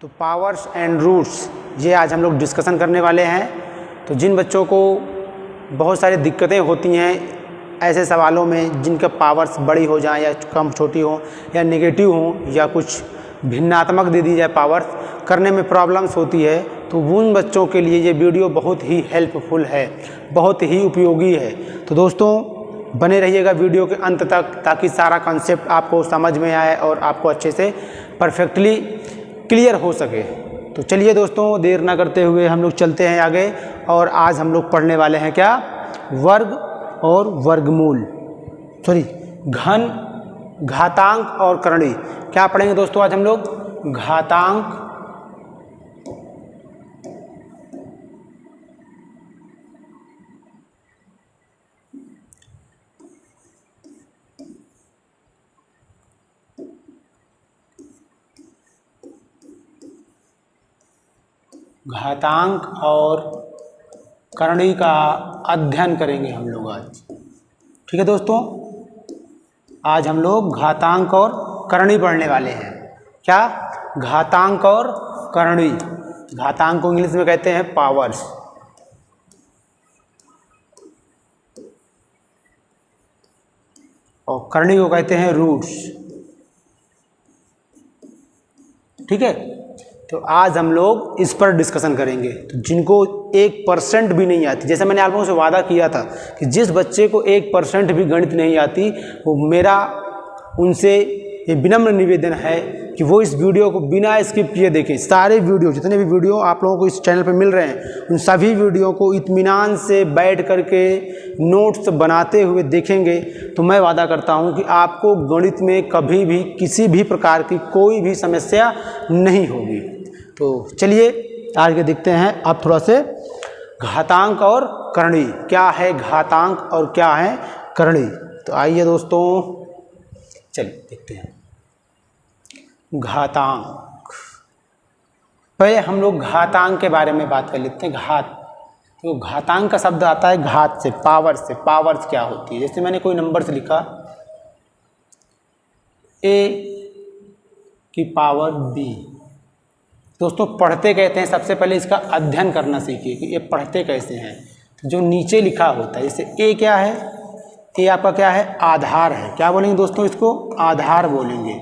तो powers and roots ये आज हम लोग डिस्कशन करने वाले हैं। तो जिन बच्चों को बहुत सारी दिक्कतें होती हैं ऐसे सवालों में, जिनका पावर्स बड़ी हो जाए या कम छोटी हो या नेगेटिव हो या कुछ भिन्नात्मक दे दी जाए, पावर्स करने में प्रॉब्लम्स होती है, तो उन बच्चों के लिए ये वीडियो बहुत ही हेल्पफुल है, बहुत ही उपयोगी है। तो दोस्तों बने रहिएगा वीडियो के अंत तक, ताकि सारा कॉन्सेप्ट आपको समझ में आए और आपको अच्छे से परफेक्टली क्लियर हो सके। तो चलिए दोस्तों, देर ना करते हुए हम लोग चलते हैं आगे। और आज हम लोग पढ़ने वाले हैं क्या? वर्ग और वर्गमूल, सॉरी घन, घातांक और करणी। क्या पढ़ेंगे दोस्तों आज हम लोग? घातांक, घातांक और करणी का अध्ययन करेंगे हम लोग आज। ठीक है दोस्तों, आज हम लोग घातांक और करणी पढ़ने वाले हैं। क्या? घातांक और करणी। घातांक को इंग्लिश में कहते हैं पावर्स, और करणी को कहते हैं रूट्स। ठीक है, तो आज हम लोग इस पर डिस्कशन करेंगे। तो जिनको 1% भी नहीं आती, जैसे मैंने आप लोगों से वादा किया था कि जिस बच्चे को 1% भी गणित नहीं आती, वो मेरा उनसे ये विनम्र निवेदन है कि वो इस वीडियो को बिना स्किप किए देखें। सारे वीडियो, जितने भी वीडियो आप लोगों को इस चैनल पर मिल रहे हैं, उन सभी वीडियो को इत्मीनान से बैठ करके नोट्स बनाते हुए देखेंगे, तो मैं वादा करता हूं कि आपको गणित में कभी भी किसी भी प्रकार की कोई भी समस्या नहीं होगी। तो चलिए आगे देखते हैं। अब थोड़ा से घातांक और करणी, क्या है घातांक और क्या है करणी। तो आइए दोस्तों चलिए देखते हैं घातांक। पहले हम लोग घातांक के बारे में बात कर लेते हैं। घात, तो घातांक का शब्द आता है घात से, पावर से। पावर्स क्या होती है? जैसे मैंने कोई नंबर से लिखा a की पावर b। दोस्तों पढ़ते कहते हैं, सबसे पहले इसका अध्ययन करना सीखिए कि ये पढ़ते कैसे हैं। तो जो नीचे लिखा होता है, जैसे ए क्या है? ए आपका क्या है? आधार है। क्या बोलेंगे दोस्तों इसको? आधार बोलेंगे।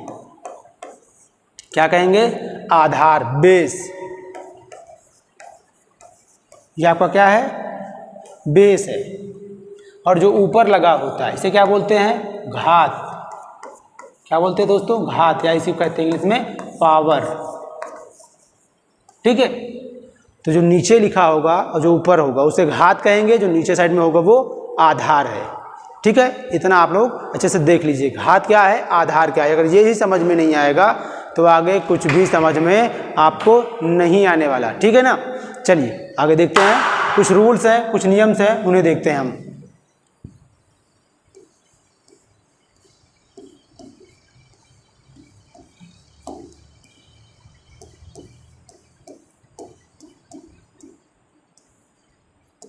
क्या कहेंगे? आधार, बेस। ये आपका क्या है? बेस है। और जो ऊपर लगा होता है इसे क्या बोलते हैं? घात। क्या बोलते हैं दोस्तों? घात, या इसी को कहते हैं इंग्लिश में पावर। ठीक है, तो जो नीचे लिखा होगा और जो ऊपर होगा उसे घात कहेंगे, जो नीचे साइड में होगा वो आधार है। ठीक है, इतना आप लोग अच्छे से देख लीजिए। घात क्या है, आधार क्या है। अगर ये ही समझ में नहीं आएगा तो आगे कुछ भी समझ में आपको नहीं आने वाला। ठीक है ना? चलिए आगे देखते हैं। कुछ रूल्स हैं, कुछ नियम्स हैं, उन्हें देखते हैं हम।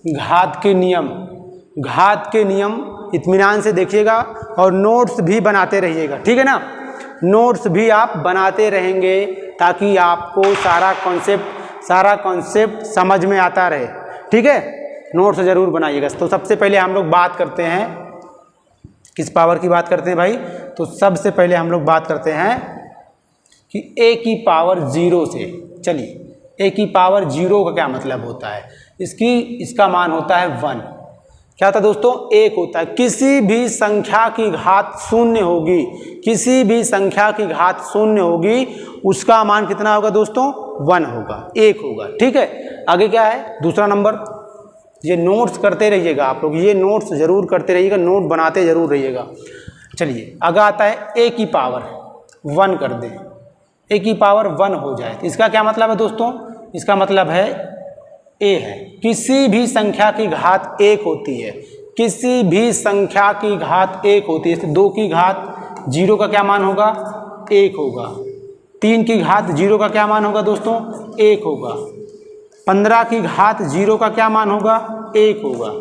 घात के नियम, घात के नियम इत्मीनान से देखिएगा और नोट्स भी बनाते रहिएगा। ठीक है ना? नोट्स भी आप बनाते रहेंगे ताकि आपको सारा कॉन्सेप्ट समझ में आता रहे। ठीक है, नोट्स ज़रूर बनाइएगा। तो सबसे पहले हम लोग बात करते हैं, किस पावर की बात करते हैं भाई? तो सबसे पहले हम लोग बात करते हैं कि a की पावर 0 से। चलिए, a की पावर 0 का क्या मतलब होता है? इसका मान होता है 1। क्या होता है दोस्तों? 1 होता है। किसी भी संख्या की घात शून्य होगी, किसी भी संख्या की घात शून्य होगी, उसका मान कितना होगा दोस्तों? 1 होगा, 1 होगा। ठीक है, आगे क्या है? दूसरा नंबर। ये नोट्स करते रहिएगा आप लोग, ये नोट्स जरूर करते रहिएगा, नोट बनाते जरूर रहिएगा। चलिए आगे आता है a की पावर 1 कर दें, a की पावर 1 हो जाए तो इसका क्या मतलब है दोस्तों? इसका मतलब है a है, किसी भी संख्या की घात 1 होती है, किसी भी संख्या की घात 1 होती है। जैसे 2 की घात 0 का क्या मान होगा? 1 होगा। 3 की घात 0 का क्या मान होगा दोस्तों? 1 होगा। 15 की घात 0 का क्या मान होगा? 1 होगा।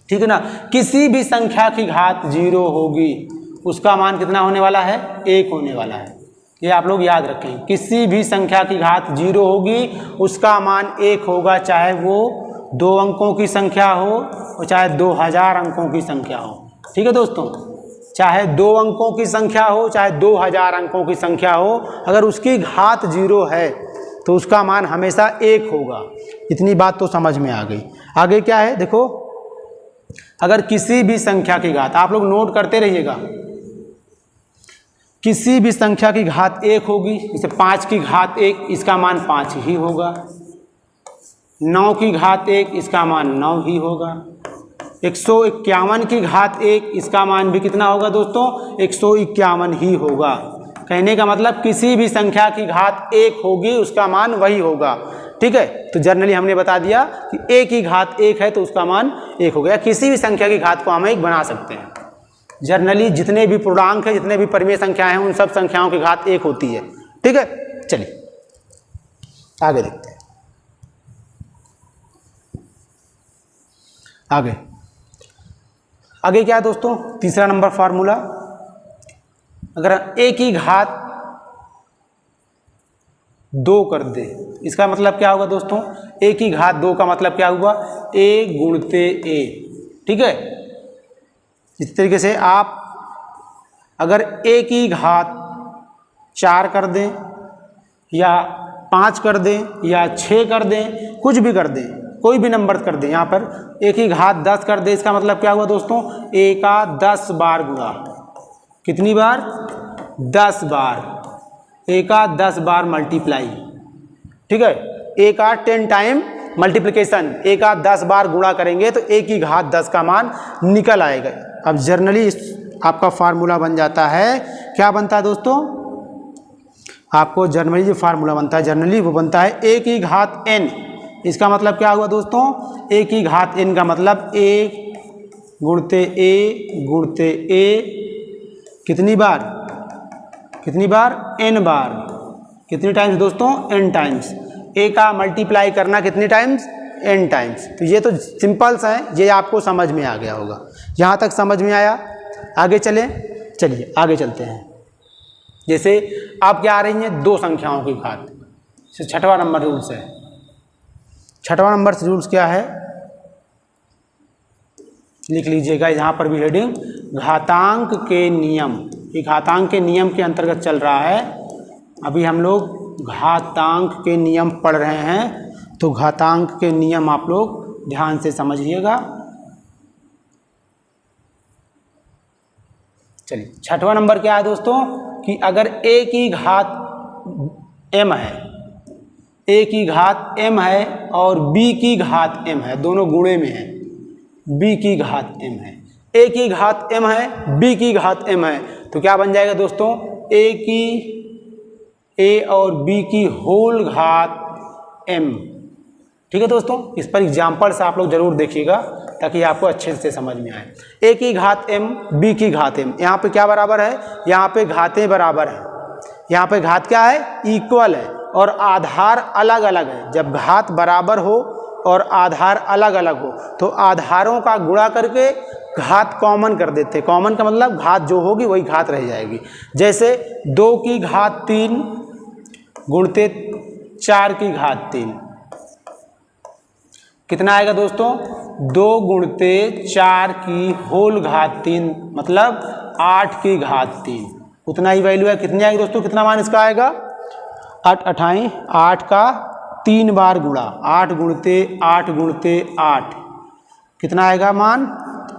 ठीक है ना? किसी भी संख्या की घात 0 होगी, उसका मान कितना होने वाला है? 1 होने वाला है। ये आप लोग याद रखें। किसी भी संख्या की घात 0 होगी उसका मान 1 होगा, चाहे वो 2 अंकों की संख्या हो और चाहे 2000 अंकों की संख्या हो। ठीक है दोस्तों, चाहे 2 अंकों की संख्या हो चाहे 2000 अंकों की संख्या हो, अगर उसकी घात 0 है तो उसका मान हमेशा 1 होगा। इतनी बात तो समझ में आ गई। आगे क्या है देखो, अगर किसी भी संख्या की घात, आप लोग नोट करते रहिएगा, किसी भी संख्या की घात 1 होगी, जैसे 5 की घात 1 इसका मान 5 ही होगा, 9 की घात 1 इसका मान 9 ही होगा, 151 की घात 1 इसका मान भी कितना होगा दोस्तों, 151 ही होगा। कहने का मतलब किसी भी संख्या की घात 1 होगी उसका मान वही होगा। ठीक है, तो जनरली हमने बता दिया कि a की घात 1 है तो उसका मान 1 हो गया। किसी भी संख्या की घात को हम 1 बना सकते हैं। जनरली जितने भी पूर्णांक है, जितने भी परिमेय संख्याएं हैं, उन सब संख्याओं की घात 1 होती है। ठीक है, चलिए आगे देखते हैं। आगे क्या है दोस्तों, तीसरा नंबर फार्मूला, अगर a की घात 2 कर दे, इसका मतलब क्या होगा दोस्तों, a की घात 2 का मतलब क्या हुआ, a गुणते a। ठीक है, इस तरीके से आप अगर a की घात 4 कर दें या 5 कर दें या 6 कर दें, कुछ भी कर दें, कोई भी नंबर कर दें, यहाँ पर a की घात 10 कर दें, इसका मतलब क्या हुआ दोस्तों, a का 10 बार गुणा। कितनी बार, 10 बार, a का 10 बार मल्टीप्लाई। ठीक है, a का 10 टाइम मल्टीप्लिकेशन, a का 10 बार गुणा करेंगे तो a की घात 10 का मान निकल आएगा। अब जनरली आपका फार्मूला बन जाता है, क्या बनता है दोस्तों, आपको जनरली जो फार्मूला बनता है जनरली वो बनता है a की घात n। इसका मतलब क्या हुआ दोस्तों, a की घात n का मतलब a गुणते a कितनी बार, कितनी बार, n बार। कितनी टाइम्स दोस्तों, n टाइम्स। a का मल्टीप्लाई करना कितनी टाइम्स, n टाइम्स। तो ये तो सिंपल्स हैं, ये आपको समझ में आ गया होगा। यहाँ तक समझ में आया, आगे चलिए आगे चलते हैं। जैसे आप क्या आ रही हैं, 2 संख्याओं की घात, छठवां नंबर रूल्स है। छठवां नंबर रूल्स क्या है, लिख लीजिएगा यहाँ पर भी हेडिंग, घातांक के नियम। ये घातांक के नियम के अंतर्गत चल रहा है। अभी हम लोग घातांक के नियम पढ़ रहे हैं, तो घातांक के नियम आप लोग ध्यान से समझिएगा। चलिए, छठवां नंबर क्या है दोस्तों, कि अगर a की घात m है, a की घात m है और b की घात m है, दोनों गुणे में है, b की घात m है, a की घात m है, b की घात m है, तो क्या बन जाएगा दोस्तों, a और b की होल घात m। ठीक है दोस्तों, इस पर एग्जाम्पल से आप लोग जरूर देखिएगा ताकि आपको अच्छे से समझ में आए। a की घात m, b की घात m, यहाँ पे क्या बराबर है, यहाँ पे घातें बराबर है, यहाँ पे घात क्या है, इक्वल है, और आधार अलग अलग है। जब घात बराबर हो और आधार अलग अलग हो तो आधारों का गुणा करके घात कॉमन कर देते। कॉमन का मतलब घात जो होगी वही घात रह जाएगी। जैसे 2 की घात 3 गुणते 4 की घात 3, कितना आएगा दोस्तों, 2 गुणते 4 की होल घात 3, मतलब 8 की घात 3, उतना ही वैल्यू है। कितनी आएगी दोस्तों, कितना मान इसका आएगा, 8 अठाई 8 का 3 बार गुणा, 8 गुणते 8, कितना आएगा मान,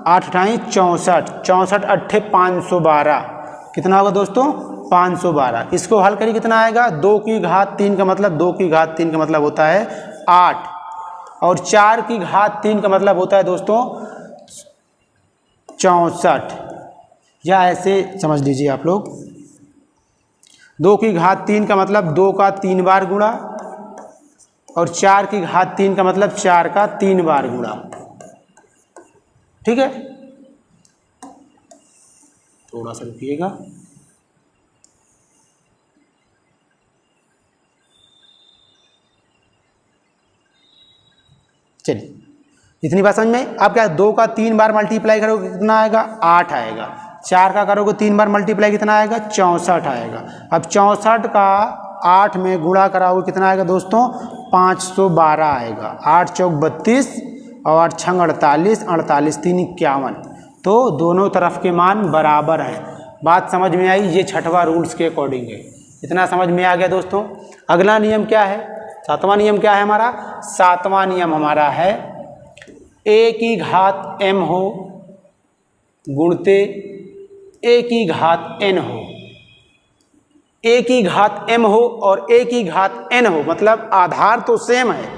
8 अठाई 64, 64 अट्ठे 512, कितना होगा दोस्तों, 512। इसको हल करिए, कितना आएगा, 2 की घात 3 का मतलब 2 की घात 3 का मतलब होता है 8, और 4 की घात 3 का मतलब होता है दोस्तों 64, या ऐसे समझ लीजिए आप लोग, 2 की घात 3 का मतलब 2 का 3 बार गुणा, और 4 की घात 3 का मतलब 4 का 3 बार गुणा। ठीक है, थोड़ा सा रुकिएगा। चलिए, इतनी बात समझ में। अब क्या, 2 का 3 बार मल्टीप्लाई करोगे कितना आएगा, 8 आएगा। 4 का करोगे 3 बार मल्टीप्लाई कितना आएगा 64 आएगा। अब 64 का 8 में गुणा कराओगे कितना आएगा दोस्तों 512 आएगा। 8 चौक 32 और 8 छंग 48, 48 3 51, तो दोनों तरफ के मान बराबर हैं। बात समझ में आई? ये छठवां रूल्स के अकॉर्डिंग है। इतना समझ में आ गया दोस्तों। अगला नियम क्या है? सातवां नियम क्या है हमारा? सातवां नियम हमारा है a की घात m हो गुणते a की घात n हो। a की घात m हो और a की घात n हो, मतलब आधार तो सेम है।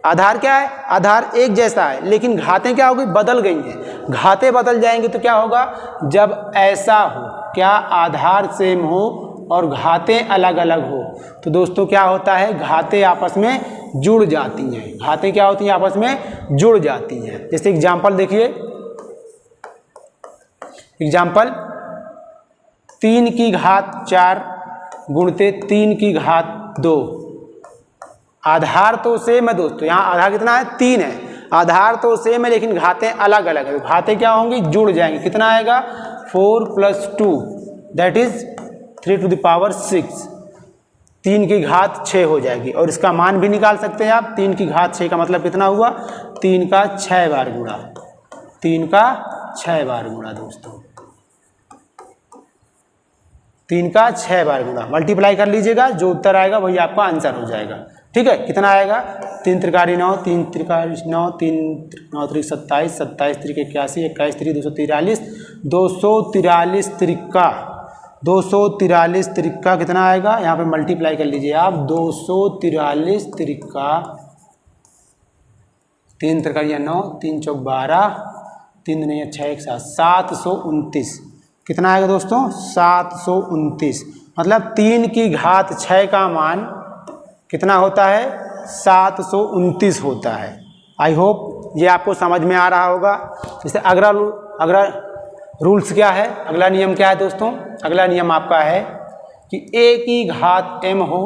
आधार क्या है? आधार एक जैसा है, लेकिन घातें क्या होगी? बदल गई हैं। घातें बदल जाएंगी तो क्या होगा? जब ऐसा हो, क्या आधार सेम हो और घातें अलग अलग हो, तो दोस्तों क्या होता है? घातें आपस में जुड़ जाती हैं। घातें क्या होती हैं? आपस में जुड़ जाती हैं। जैसे एग्जाम्पल देखिए, एग्जाम्पल 3 की घात 4 गुणते 3 की घात 2। आधार तो सेम है दोस्तों, यहाँ आधार कितना है? 3 है। आधार तो सेम है लेकिन घातें अलग अलग है। घातें क्या होंगी? जुड़ जाएंगी। कितना आएगा? 4 + 2 that is 3 to the power 6। 3 की घात 6 हो जाएगी और इसका मान भी निकाल सकते हैं आप। 3 की घात 6 का मतलब कितना हुआ? 3 का 6 बार गुणा। 3 का 6 बार गुणा दोस्तों, 3 का 6 बार गुणा। मल्टीप्लाई कर लीजिएगा, जो उत्तर आएगा वही आपका आंसर हो जाएगा। ठीक है, कितना आएगा? 3 त्रिकारी 9, 3 त्रिकारी 9, 3 9 त्रिक 27, 27 त्रिक 81, 21 त्रिक 243, 243 त्रिका 243 त्रिका कितना आएगा? यहाँ पे मल्टीप्लाई कर लीजिए आप। 243 त्रिका 3 त्रिकारियाँ 9, 3 चौक 12, 3 नहीं 6 1 7, 729। कितना आएगा दोस्तों? 729। मतलब 3 की घात 6 का मान कितना होता है? 729 होता है। आई होप ये आपको समझ में आ रहा होगा। जैसे अगला रूल्स क्या है? अगला नियम क्या है दोस्तों? अगला नियम आपका है कि a की घात m हो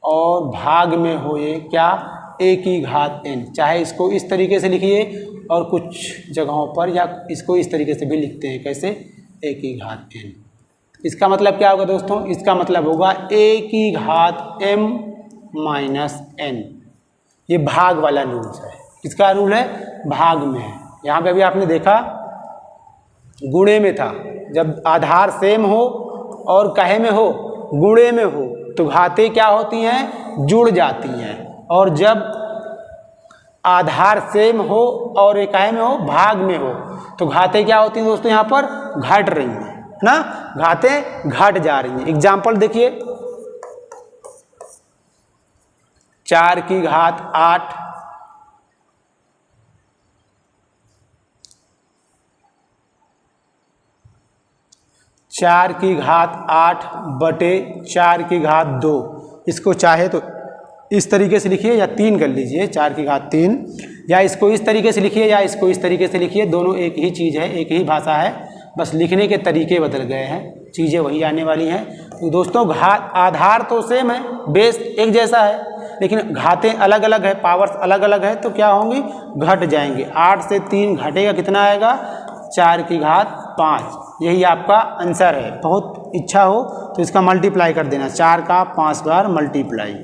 और भाग में हो ये क्या? a की घात n। चाहे इसको इस तरीके से लिखिए और कुछ जगहों पर या इसको इस तरीके से भी लिखते हैं। कैसे? a की घात n। इसका मतलब क्या होगा दोस्तों? इसका मतलब होगा a की घात m माइनस n। ये भाग वाला रूल्स है। इसका रूल है भाग में है। यहाँ पे अभी आपने देखा गुणे में था, जब आधार सेम हो और कहे में हो, गुणे में हो, तो घातें क्या होती हैं? जुड़ जाती हैं। और जब आधार सेम हो और कहे में हो, भाग में हो, तो घातें क्या होती हैं दोस्तों? यहाँ पर घट रही हैं ना, घातें घट जा रही हैं। एग्जाम्पल देखिए, 4 की घात 8 4 की घात 8 बटे 4 की घात 2। इसको चाहे तो इस तरीके से लिखिए या 3 कर लीजिए, 4 की घात 3, या इसको इस तरीके से लिखिए या इसको इस तरीके से लिखिए। दोनों एक ही चीज़ है, एक ही भाषा है, बस लिखने के तरीके बदल गए हैं, चीज़ें वही आने वाली हैं। तो दोस्तों घात आधार तो सेम है, बेस एक जैसा है, लेकिन घातें अलग अलग है, पावर्स अलग अलग है, तो क्या होंगी? घट जाएंगे। 8 से 3 घटेगा, कितना आएगा? 4 की घात 5। यही आपका आंसर है। बहुत इच्छा हो तो इसका मल्टीप्लाई कर देना, 4 का 5 बार मल्टीप्लाई।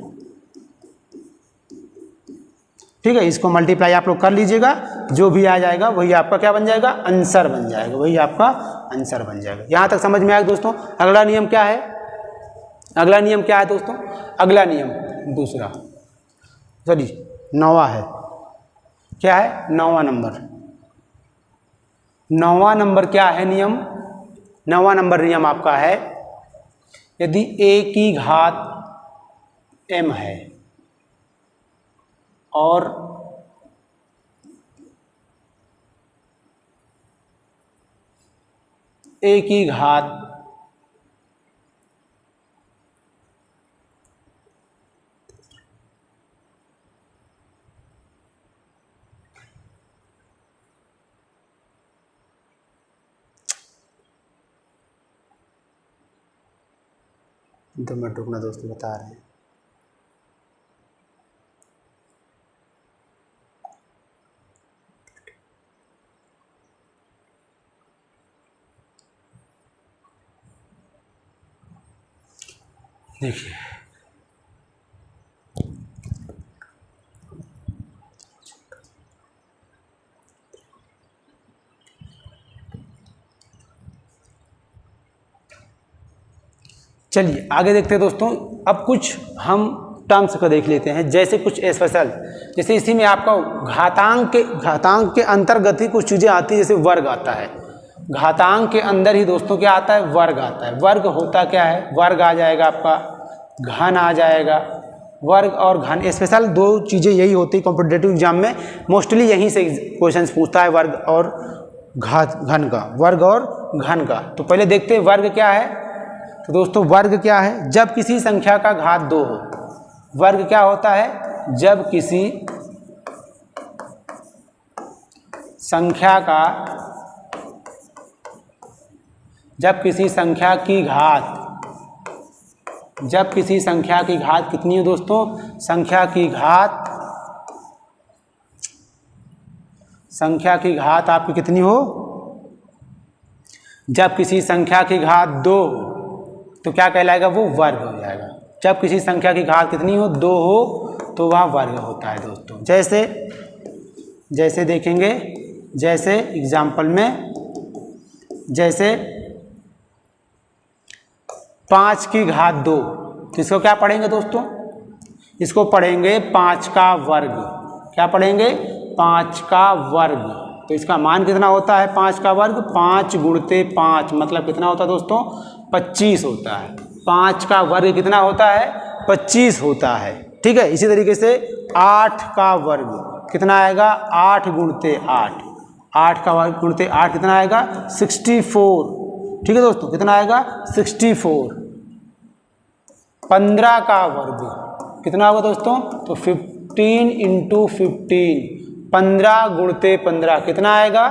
ठीक है, इसको मल्टीप्लाई आप लोग कर लीजिएगा, जो भी आ जाएगा वही आपका क्या बन जाएगा? आंसर बन जाएगा, वही आपका आंसर बन जाएगा। यहाँ तक समझ में आया दोस्तों? अगला नियम क्या है? अगला नियम क्या है दोस्तों? अगला नियम दूसरा, सॉरी 9वां है। क्या है? 9वां नंबर। 9वां नंबर क्या है नियम? 9वां नंबर नियम आपका है, यदि a की घात m है और a की घात दो मिनट रुकना दोस्तों, बता रहे हैं। देखिए चलिए आगे देखते हैं दोस्तों। अब कुछ हम टर्म्स को देख लेते हैं, जैसे कुछ स्पेशल, जैसे इसी में आपका घातांक के अंतर्गत ही कुछ चीज़ें आती है, जैसे वर्ग आता है। घातांक के अंदर ही दोस्तों क्या आता है, वर्ग आता है। वर्ग होता क्या है, वर्ग आ जाएगा आपका, घन आ जाएगा। वर्ग और घन स्पेशल दो चीज़ें यही होती है कॉम्पिटिटिव एग्जाम में, मोस्टली यहीं से क्वेश्चन पूछता है, वर्ग और घन का, वर्ग और घन का। तो पहले देखते हैं वर्ग क्या है। तो दोस्तों वर्ग क्या है, जब किसी संख्या का घात 2 हो। वर्ग क्या होता है, जब किसी संख्या की घात कितनी है दोस्तों, संख्या की घात आपकी कितनी हो, जब किसी संख्या की घात 2 तो क्या कहलाएगा, वो वर्ग हो जाएगा। जब किसी संख्या की घात कितनी हो, 2 हो, तो वह वर्ग होता है दोस्तों। जैसे देखेंगे, जैसे एग्जाम्पल में, जैसे 5 की घात 2, तो इसको क्या पढ़ेंगे दोस्तों, इसको पढ़ेंगे 5 का वर्ग। क्या पढ़ेंगे, 5 का वर्ग। तो इसका मान कितना होता है, 5 का वर्ग, 5 गुणते 5 मतलब कितना होता है दोस्तों, 25 होता है। 5 का वर्ग कितना होता है, 25 होता है। ठीक है, इसी तरीके से 8 का वर्ग कितना आएगा, 8 गुणते 8, 8 का वर्ग गुणते 8 कितना आएगा, 64। ठीक है दोस्तों, कितना आएगा, 64। 15 का वर्ग कितना होगा दोस्तों, तो 15 × 15, 15 गुणते 15 कितना आएगा,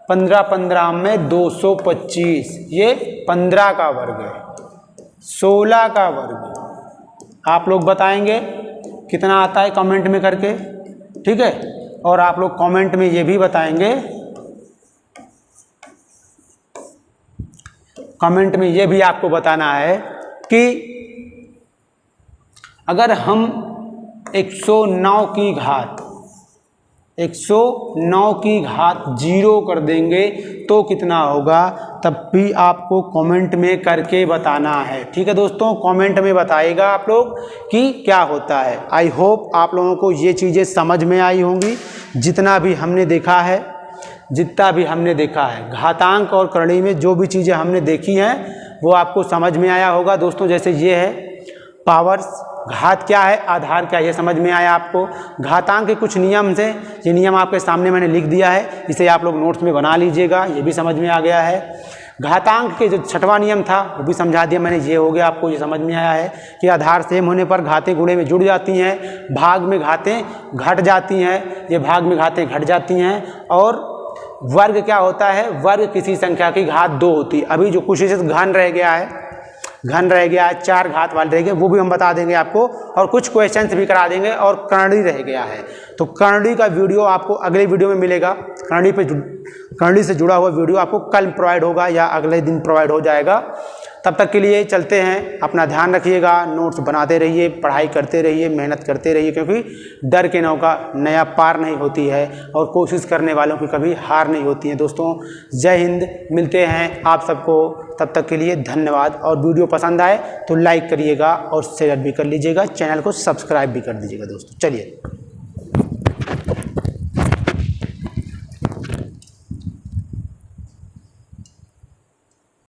15 15 में 225, ये 15 का वर्ग है। 16 का वर्ग आप लोग बताएंगे कितना आता है कमेंट में करके, ठीक है। और आप लोग कमेंट में ये भी बताएंगे, कमेंट में ये भी आपको बताना है कि अगर हम 109 की घात 0 कर देंगे तो कितना होगा, तब भी आपको कमेंट में करके बताना है। ठीक है दोस्तों, कमेंट में बताइएगा आप लोग कि क्या होता है। आई होप आप लोगों को ये चीज़ें समझ में आई होंगी, जितना भी हमने देखा है घातांक और करणी में जो भी चीज़ें हमने देखी हैं वो आपको समझ में आया होगा दोस्तों। जैसे ये है पावर्स, घात क्या है, आधार क्या है, ये समझ में आया आपको। घातांक के कुछ नियम से, ये नियम आपके सामने मैंने लिख दिया है, इसे आप लोग नोट्स में बना लीजिएगा, ये भी समझ में आ गया है। घातांक के जो 6वां नियम था वो भी समझा दिया मैंने, ये हो गया, आपको ये समझ में आया है कि आधार सेम होने पर घातें गुणे में जुड़ जाती हैं, भाग में घातें घट जाती हैं, ये भाग में घातें घट जाती हैं। और वर्ग क्या होता है, वर्ग किसी संख्या की घात 2 होती है। अभी जो कुछ घन रह गया है, 4 घात वाले रह गए, वो भी हम बता देंगे आपको, और कुछ क्वेश्चंस भी करा देंगे। और करणी रह गया है, तो करणी का वीडियो आपको अगले वीडियो में मिलेगा। करणी से जुड़ा हुआ वीडियो आपको कल प्रोवाइड होगा या अगले दिन प्रोवाइड हो जाएगा। तब तक के लिए चलते हैं, अपना ध्यान रखिएगा, नोट्स बनाते रहिए, पढ़ाई करते रहिए, मेहनत करते रहिए, क्योंकि डर के नौका नया पार नहीं होती है और कोशिश करने वालों की कभी हार नहीं होती है दोस्तों। जय हिंद, मिलते हैं आप सबको, तब तक के लिए धन्यवाद। और वीडियो पसंद आए तो लाइक करिएगा और शेयर भी कर लीजिएगा, चैनल को सब्सक्राइब भी कर दीजिएगा दोस्तों। चलिए।